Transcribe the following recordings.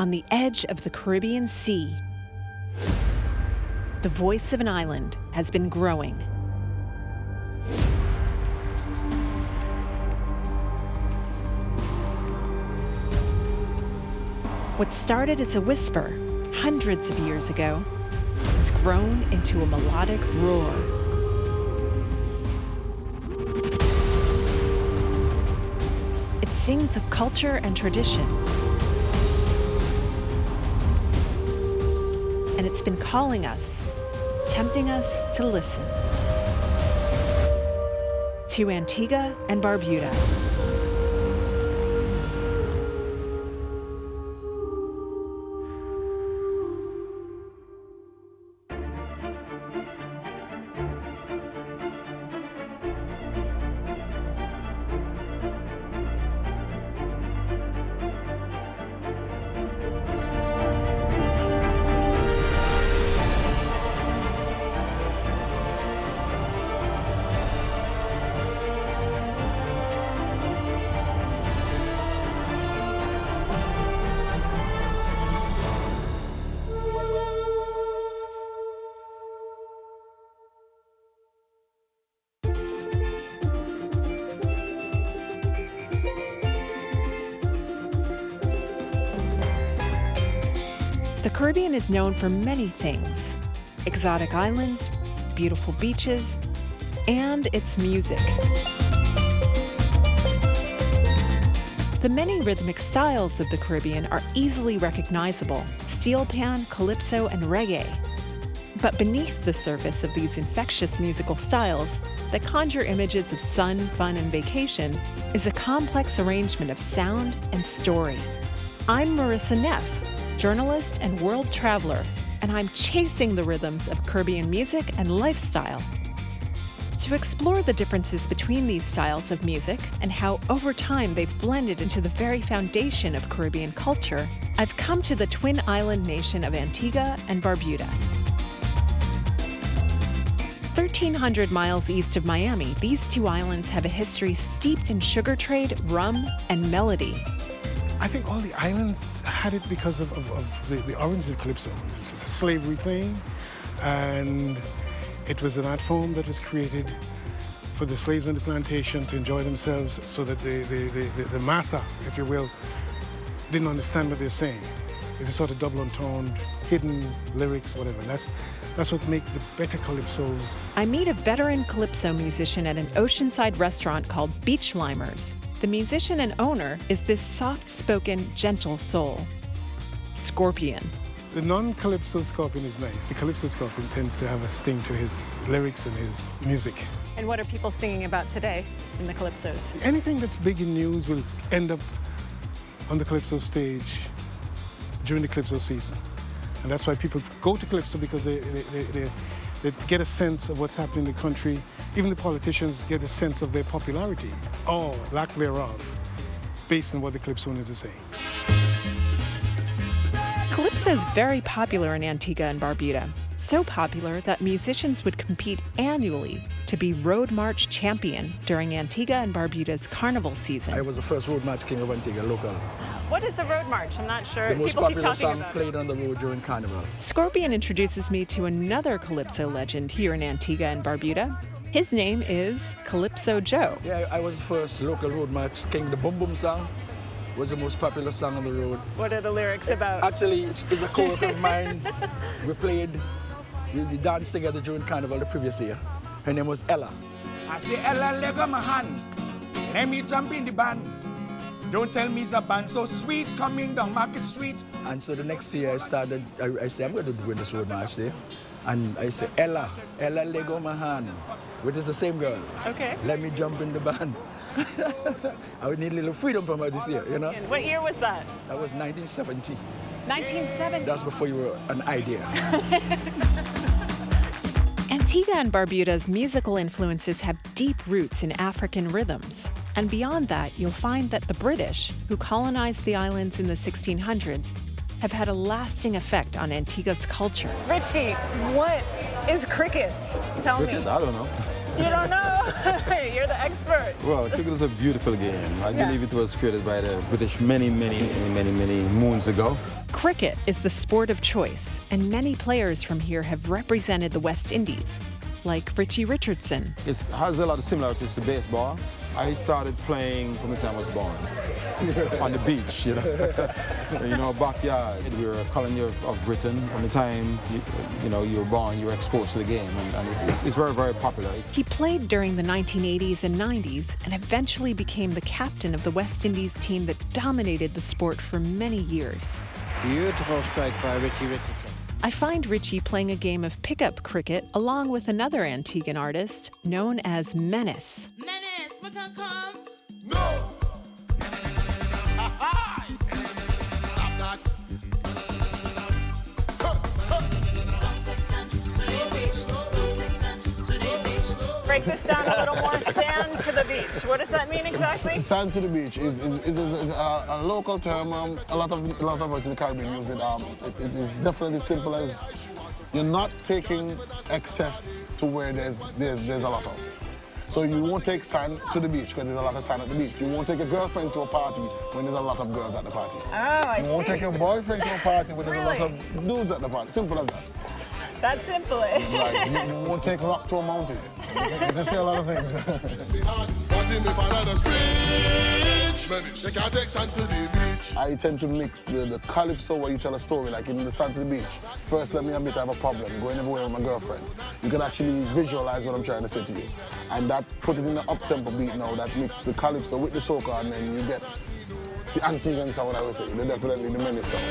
on the edge of the Caribbean Sea. The voice of an island has been growing. What started as a whisper hundreds of years ago has grown into a melodic roar. It sings of culture and tradition. And it's been calling us, tempting us to listen. To Antigua and Barbuda. The Caribbean is known for many things: exotic islands, beautiful beaches, and its music. The many rhythmic styles of the Caribbean are easily recognizable: steel pan, calypso, and reggae. But beneath the surface of these infectious musical styles that conjure images of sun, fun, and vacation is a complex arrangement of sound and story. I'm Marissa Neff, journalist and world traveler, and I'm chasing the rhythms of Caribbean music and lifestyle. To explore the differences between these styles of music and how over time they've blended into the very foundation of Caribbean culture, I've come to the twin island nation of Antigua and Barbuda. 1,300 miles east of Miami, these two islands have a history steeped in sugar trade, rum, and melody. I think all the islands had it because of the origins of Calypso. It was a slavery thing, and it was an art form that was created for the slaves on the plantation to enjoy themselves, so that the massa, if you will, didn't understand what they're saying. It's a sort of double intoned, hidden lyrics, whatever. And that's what makes the better Calypsos. I meet a veteran Calypso musician at an oceanside restaurant called Beach Limers. The musician and owner is this soft-spoken, gentle soul, Scorpion. The non-Calypso Scorpion is nice. The Calypso Scorpion tends to have a sting to his lyrics and his music. And what are people singing about today in the Calypsos? Anything that's big in news will end up on the Calypso stage during the Calypso season. And that's why people go to Calypso, because they get a sense of what's happening in the country. Even the politicians get a sense of their popularity, or lack thereof, based on what the Calypsonians are saying. Calypso is very popular in Antigua and Barbuda. So popular that musicians would compete annually to be Road March champion during Antigua and Barbuda's carnival season. I was the first Road March king of Antigua, local. What is a Road March? I'm not sure. The most People keep popular talking song about played on the road during Carnival. Scorpion introduces me to another Calypso legend here in Antigua and Barbuda. His name is Calypso Joe. Yeah, I was the first local Road March king. The Boom Boom song was the most popular song on the road. What are the lyrics about? Actually, it's a co-worker of mine. We danced together during Carnival the previous year. Her name was Ella. I say, Ella, leg on my hand. Let me jump in the band. Don't tell me it's a band so sweet coming down Market Street. And so the next year I said, I'm going to do this Road March there. And I said, Ella, leg on my hand, which is the same girl. Okay. Let me jump in the band. I would need a little freedom from her this year, you know? What year was that? That was 1970. 1970. That's before you were an idea. Antigua and Barbuda's musical influences have deep roots in African rhythms. And beyond that, you'll find that the British, who colonized the islands in the 1600s, have had a lasting effect on Antigua's culture. Richie, what is cricket? Tell me. I don't know. You don't know? You're the expert. Well, cricket is a beautiful game. I believe it was created by the British many moons ago. Cricket is the sport of choice, and many players from here have represented the West Indies, like Richie Richardson. It has a lot of similarities to baseball. I started playing from the time I was born, on the beach, backyard. We were a colony of Britain. From the time you were born, you were exposed to the game, and it's very, very popular. He played during the 1980s and 90s and eventually became the captain of the West Indies team that dominated the sport for many years. Beautiful strike by Richie Richardson. I find Richie playing a game of pickup cricket along with another Antiguan artist known as Menace. Menace, we can come. No! Ha-ha! Stop that. Don't take sand to the beach. Don't take sand to the beach. Break this down a little more. Sand to the beach. What does that mean exactly? Sand to the beach is a local term. A lot of us in the Caribbean use it. It is definitely simple as you're not taking excess to where there's a lot of. So you won't take sand to the beach because there's a lot of sand at the beach. You won't take a girlfriend to a party when there's a lot of girls at the party. Oh, I see. You won't take a boyfriend to a party when there's a lot of dudes at the party. Simple as that. That's simple. Like, you won't take rock to a mountain. You can say a lot of things. I tend to mix the calypso where you tell a story, like in the Sand to the Beach. First, let me admit I have a problem going everywhere with my girlfriend. You can actually visualize what I'm trying to say to you. And that put it in an up-tempo beat now that mixed the calypso with the soca, and then you get the Antiguan sound, I would say. They're definitely the Menace sound.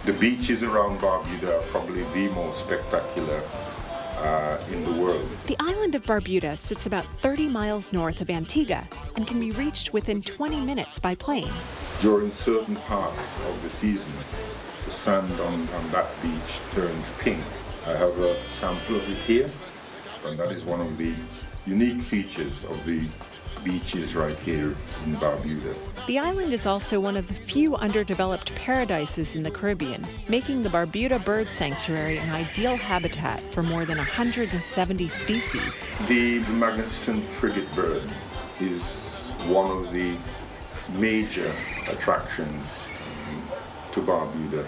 The beaches around Barbuda are probably the most spectacular in the world. The island of Barbuda sits about 30 miles north of Antigua and can be reached within 20 minutes by plane. During certain parts of the season, the sand on that beach turns pink. I have a sample of it here, and that is one of the unique features of the beaches right here in Barbuda. The island is also one of the few underdeveloped paradises in the Caribbean, making the Barbuda Bird Sanctuary an ideal habitat for more than 170 species. The magnificent frigate bird is one of the major attractions to Barbuda.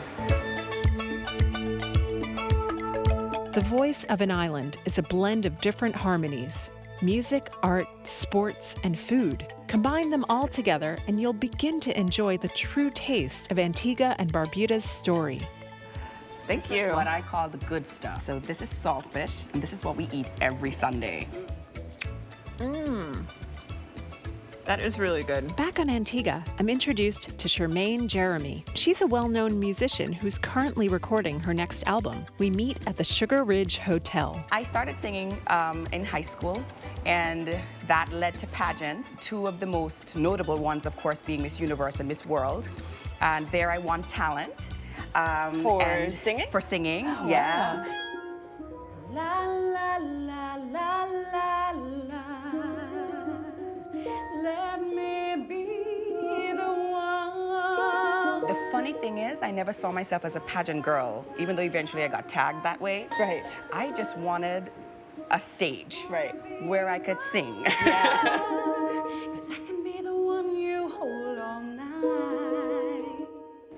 The voice of an island is a blend of different harmonies: music, art, sports, and food. Combine them all together and you'll begin to enjoy the true taste of Antigua and Barbuda's story. Thank you. This is what I call the good stuff. So this is saltfish, and this is what we eat every Sunday. That is really good. Back on Antigua, I'm introduced to Charmaine Jeremy. She's a well-known musician who's currently recording her next album. We meet at the Sugar Ridge Hotel. I started singing in high school, and that led to pageants. Two of the most notable ones, of course, being Miss Universe and Miss World. And there I won talent. For singing? For singing, oh, yeah. Wow. La la la la la la. Let me be the one. The funny thing is, I never saw myself as a pageant girl, even though eventually I got tagged that way. Right. I just wanted a stage, right, where I could sing. Yeah. 'Cause I can be the one you hold all night.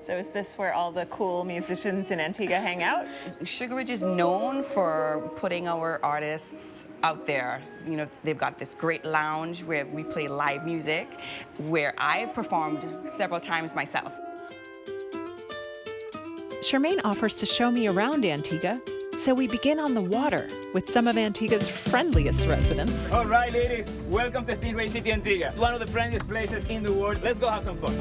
So is this where all the cool musicians in Antigua hang out? Sugar Ridge is known for putting our artists out there. You know, they've got this great lounge where we play live music, where I performed several times myself. Charmaine offers to show me around Antigua, so we begin on the water with some of Antigua's friendliest residents. All right, ladies, welcome to Stingray City, Antigua. It's one of the friendliest places in the world. Let's go have some fun.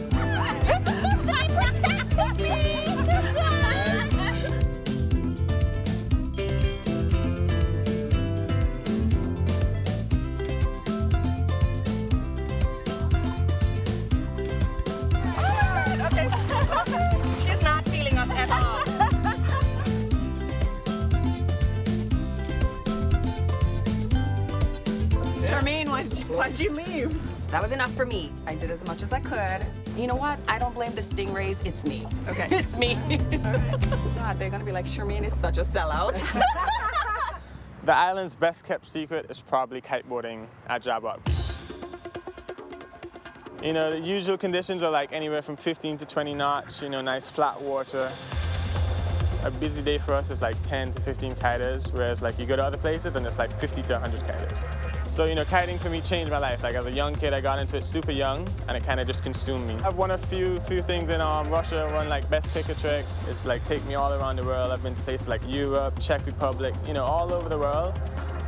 She's not feeling us at all. Charmaine, why'd you leave? That was enough for me. I did as much as I could. You know what? I don't blame the stingrays. It's me. Okay. It's me. God, they're gonna be like, Charmaine is such a sellout. The island's best kept secret is probably kiteboarding at Jabberwock Beach. You know, the usual conditions are like anywhere from 15 to 20 knots, you know, nice flat water. A busy day for us is like 10 to 15 kiters, whereas like you go to other places and it's like 50 to 100 kiters. So, you know, kiting for me changed my life. Like as a young kid, I got into it super young and it kind of just consumed me. I've won a few things in Russia, won like best kicker trick. It's like take me all around the world. I've been to places like Europe, Czech Republic, you know, all over the world.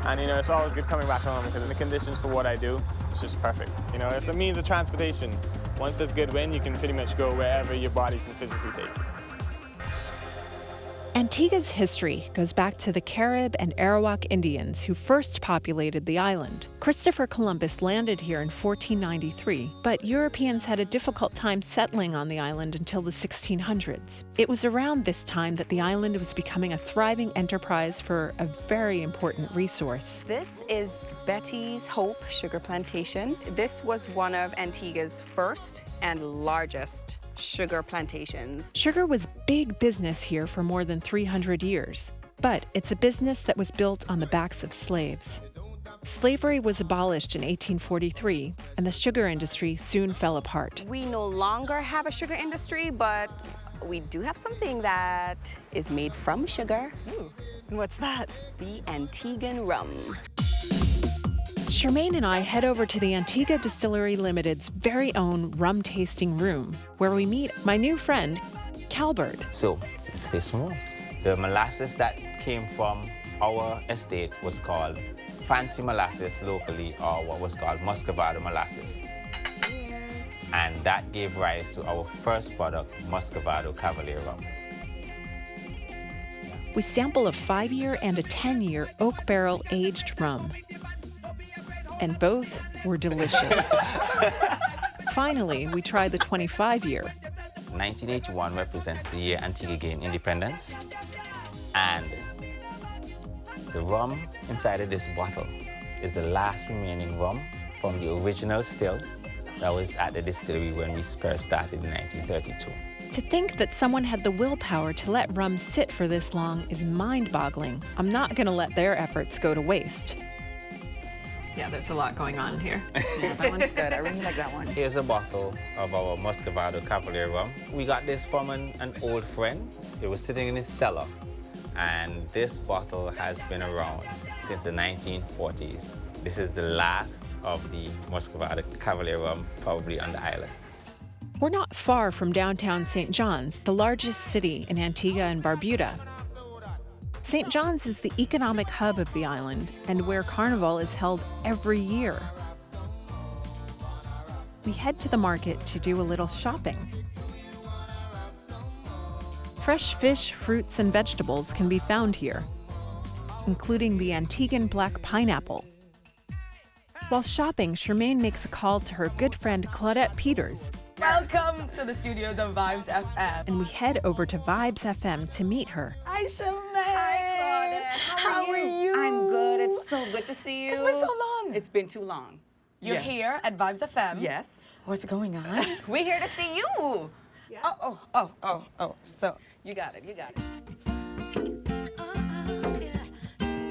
And, you know, it's always good coming back home because the conditions for what I do, it's just perfect. You know, it's a means of transportation. Once there's good wind, you can pretty much go wherever your body can physically take you. Antigua's history goes back to the Carib and Arawak Indians who first populated the island. Christopher Columbus landed here in 1493, but Europeans had a difficult time settling on the island until the 1600s. It was around this time that the island was becoming a thriving enterprise for a very important resource. This is Betty's Hope Sugar Plantation. This was one of Antigua's first and largest sugar plantations. Sugar was big business here for more than 300 years, but it's a business that was built on the backs of slaves. Slavery was abolished in 1843, and the sugar industry soon fell apart. We no longer have a sugar industry, but we do have something that is made from sugar. Ooh, and what's that? The Antiguan rum. Charmaine and I head over to the Antigua Distillery Limited's very own rum tasting room, where we meet my new friend, Calbert. So, let's taste some more. The molasses that came from our estate was called fancy molasses locally, or what was called Muscovado molasses. Cheers. And that gave rise to our first product, Muscovado Cavalier rum. We sample a 5-year and a 10-year oak barrel aged rum. And both were delicious. Finally, we tried the 25-year. 1981 represents the year Antigua gained independence. And the rum inside of this bottle is the last remaining rum from the original still that was at the distillery when we first started in 1932. To think that someone had the willpower to let rum sit for this long is mind-boggling. I'm not going to let their efforts go to waste. Yeah, there's a lot going on here. Yeah, that one's good. I really like that one. Here's a bottle of our Muscovado Cavalier rum. We got this from an old friend. It was sitting in his cellar. And this bottle has been around since the 1940s. This is the last of the Muscovado Cavalier rum probably on the island. We're not far from downtown St. John's, the largest city in Antigua and Barbuda. St. John's is the economic hub of the island and where Carnival is held every year. We head to the market to do a little shopping. Fresh fish, fruits, and vegetables can be found here, including the Antiguan black pineapple. While shopping, Charmaine makes a call to her good friend Claudette Peters. Welcome to the studios of Vibes FM. And we head over to Vibes FM to meet her. Hi, Charmaine. Hi, Claudette. How are you? I'm good. It's so good to see you. It's been so long. It's been too long. You're here at Vibes FM. Yes. What's going on? We're here to see you. Yeah. Oh. So you got it.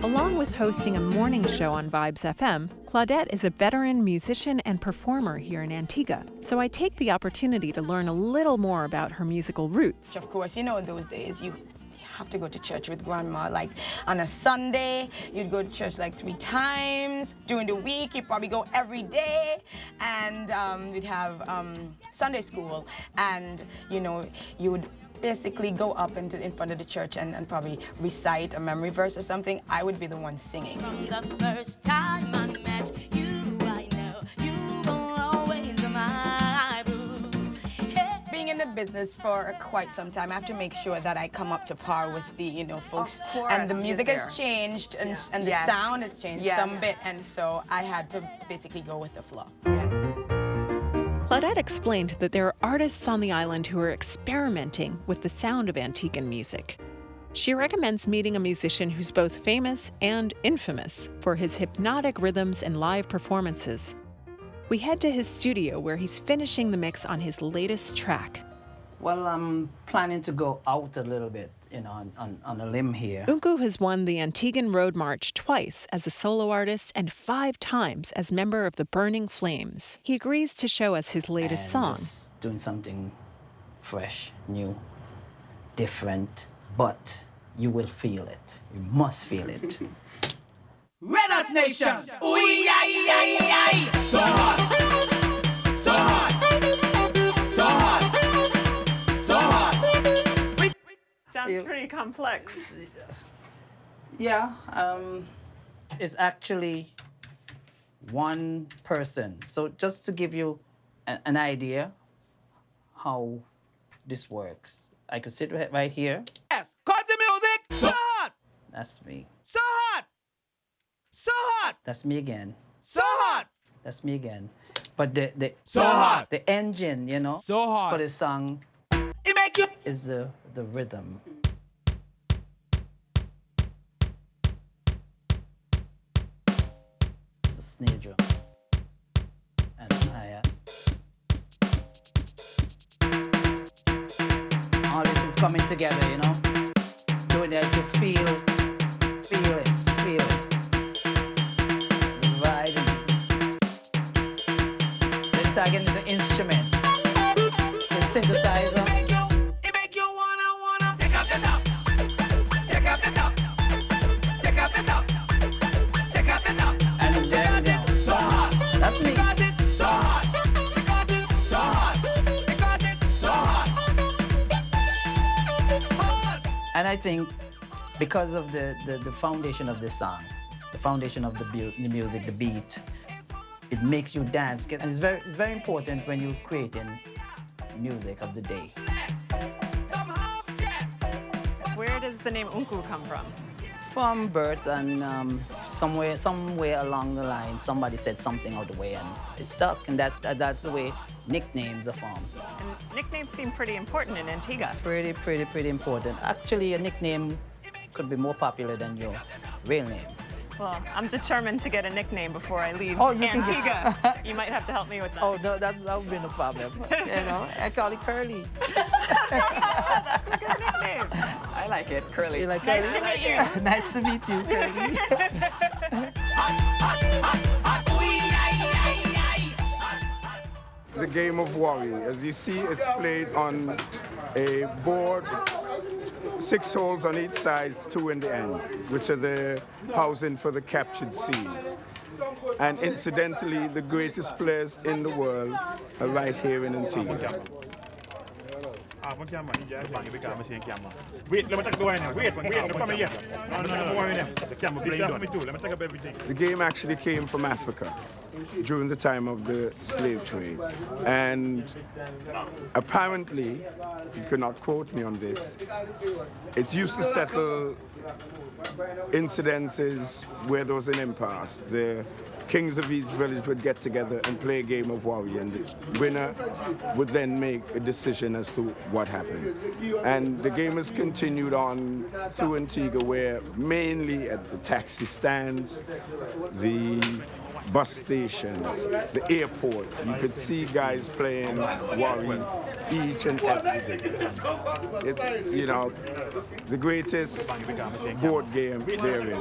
Along with hosting a morning show on Vibes FM, Claudette is a veteran musician and performer here in Antigua, so I take the opportunity to learn a little more about her musical roots. Of course, you know in those days you have to go to church with grandma. Like on a Sunday, you'd go to church like 3 times. During the week, you'd probably go every day. And we'd have Sunday school. And, you know, you would basically go up in front of the church and probably recite a memory verse or something. I would be the one singing. From the first time I met you, I know you will always be my boo. Being in the business for quite some time, I have to make sure that I come up to par with the, you know, folks. Of course, and the music has changed and the sound has changed some bit, and so I had to basically go with the flow. Claudette explained that there are artists on the island who are experimenting with the sound of Antiguan music. She recommends meeting a musician who's both famous and infamous for his hypnotic rhythms and live performances. We head to his studio where he's finishing the mix on his latest track. Well, I'm planning to go out a little bit on a limb here. Unku has won the Antiguan Road March twice as a solo artist and 5 times as member of the Burning Flames. He agrees to show us his latest song. Just doing something fresh, new, different, but you will feel it. You must feel it. Red Hot Nation! Ooh, yay. So hot! So hot! So hot! So hot! Sounds pretty complex. Yeah, it's actually one person. So just to give you an idea how this works, I could sit right here. Yes, cut the music! So hot! That's me. So hot! So hot! That's me again. So hot! That's me again. But the So hot! the engine, So hot! for the song It make you is the rhythm. It's a snare drum. And higher. All this is coming together, Doing it to feel it. Riding. Let's start getting the instruments. The synthesizer. It make you wanna take up the top. Take up the top. Take up the top. Take up the top. And then down. So hot. That's me. Got it. So hot. Got it. So hot. Got it. So hot. And I think because of the foundation of this song, the foundation of the music, the beat, it makes you dance. And it's very important when you're creating music of the day. Where does the name Unku come from? From birth, and somewhere along the line, somebody said something out the way, and it stuck. And that's the way nicknames are formed. And nicknames seem pretty important in Antigua. Pretty important. Actually, a nickname could be more popular than your real name. Well, I'm determined to get a nickname before I leave Oh, you can Antigua. You might have to help me with that. Oh, no, that would be no problem. I call it Curly. That's a good nickname. I like it, Curly. You like Nice Curly? to meet you. Nice to meet you, Curly. The game of Worry. As you see, it's played on a board, 6 holes on each side, 2 in the end, which are the housing for the captured seeds. And incidentally, the greatest players in the world are right here in Antigua. Wait, let me take the wine now. Wait, come here. The game actually came from Africa during the time of the slave trade. And apparently, you cannot quote me on this, it used to settle incidences where there was an impasse. The kings of each village would get together and play a game of Worry, and the winner would then make a decision as to what happened. And the game has continued on through Antigua, where mainly at the taxi stands, the bus stations, the airport, you could see guys playing Worry each and every day. It's, the greatest board game there is.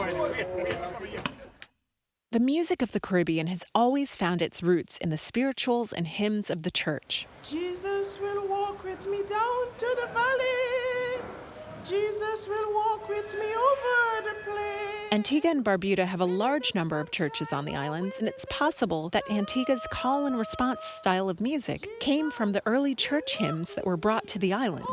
The music of the Caribbean has always found its roots in the spirituals and hymns of the church. Jesus will walk with me down to the valley. Jesus will walk with me over the plain. Antigua and Barbuda have a large number of churches on the islands, and it's possible that Antigua's call and response style of music came from the early church hymns that were brought to the island.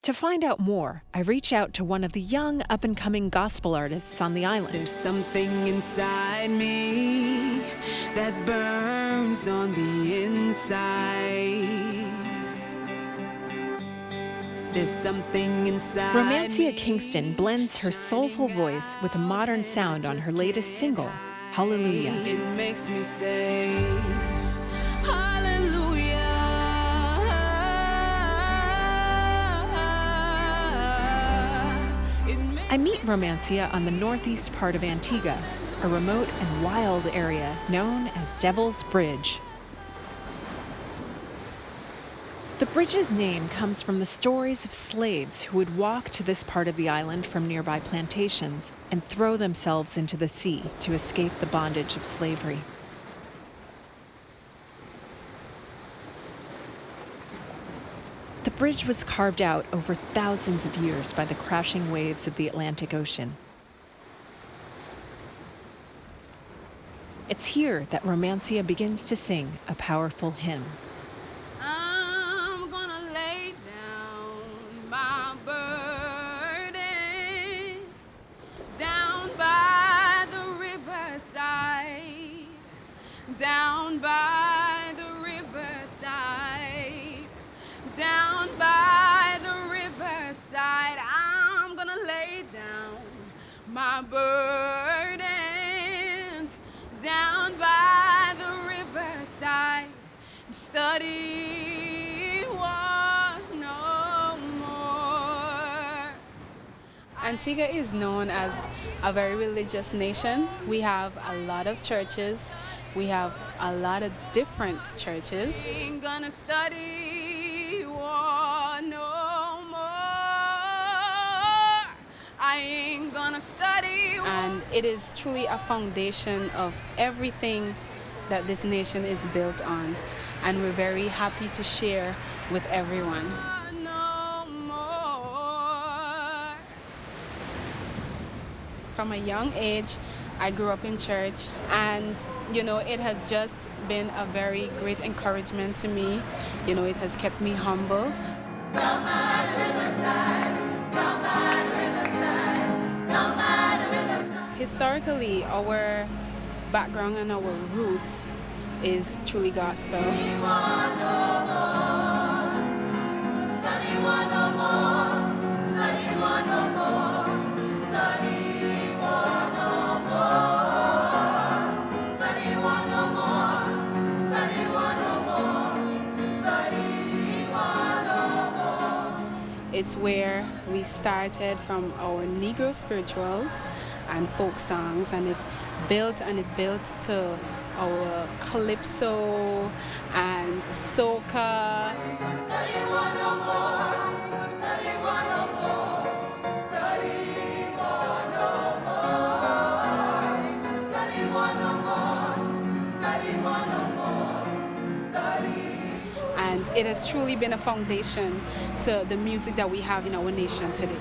To find out more, I reach out to one of the young up-and-coming gospel artists on the island. There's something inside me that burns on the inside. There's something inside Romancia Kingston blends her soulful voice with a modern sound on her latest single, Hallelujah. It makes me say, I meet Romancia on the northeast part of Antigua, a remote and wild area known as Devil's Bridge. The The bridge's name comes from the stories of slaves who would walk to this part of the island from nearby plantations and throw themselves into the sea to escape the bondage of slavery. The bridge was carved out over thousands of years by the crashing waves of the Atlantic Ocean. It's here that Romancia begins to sing a powerful hymn. I'm gonna lay down my burdens down by the riverside, down by the riverside, down by the riverside. I'm gonna lay down my burdens down by the riverside, study war no more. Antigua is known as a very religious nation. We have a lot of churches. We have a lot of different churches. Ain't gonna study war no more. I ain't gonna study war. And it is truly a foundation of everything that this nation is built on. And we're very happy to share with everyone. From a young age, I grew up in church, and it has just been a very great encouragement to me. It has kept me humble. Come by the riverside, come by the riverside, come by the riverside. Historically, our background and our roots is truly gospel. Study one no more, study one no more, study one no more, study one no more, study one no more, study one no more, study one no more. It's where we started from our Negro spirituals and folk songs, and it built to our calypso and soca. Study one no more, study one no more, study one no more, study one no more, study one no more, study. And it has truly been a foundation to the music that we have in our nation today.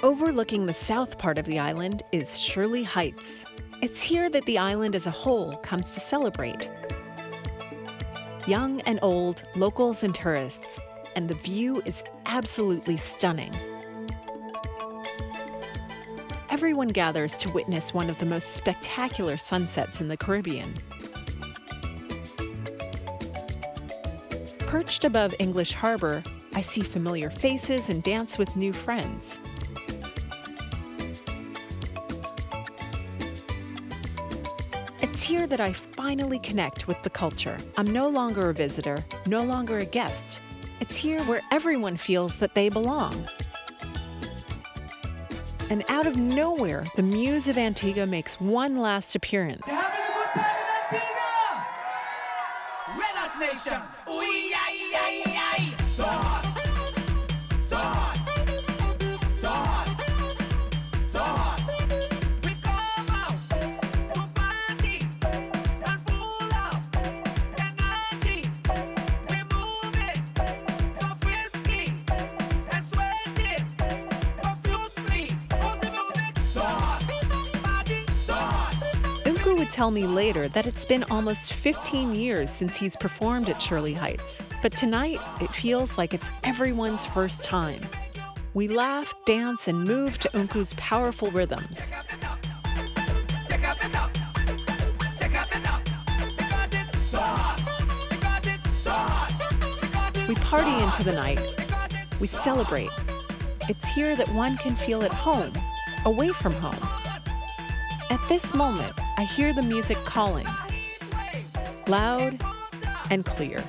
Overlooking the south part of the island is Shirley Heights. It's here that the island as a whole comes to celebrate. Young and old, locals and tourists, and the view is absolutely stunning. Everyone gathers to witness one of the most spectacular sunsets in the Caribbean. Perched above English Harbor, I see familiar faces and dance with new friends. It's here that I finally connect with the culture. I'm no longer a visitor, no longer a guest. It's here where everyone feels that they belong. And out of nowhere, the Muse of Antigua makes one last appearance. Red Hot Nation. Ooh, yay, yay, yay. So hot. So hot. So hot. So hot. We come out to party and full of energy. We move it so frisky and sweaty, profusely. Put the music so hot. Party so hot. Unku would tell me later that it's been almost 15 years since he's performed at Shirley Heights. But tonight, it feels like it's everyone's first time. We laugh, dance, and move to Unku's powerful rhythms. We party into the night. We celebrate. It's here that one can feel at home, away from home. At this moment, I hear the music calling, loud and clear.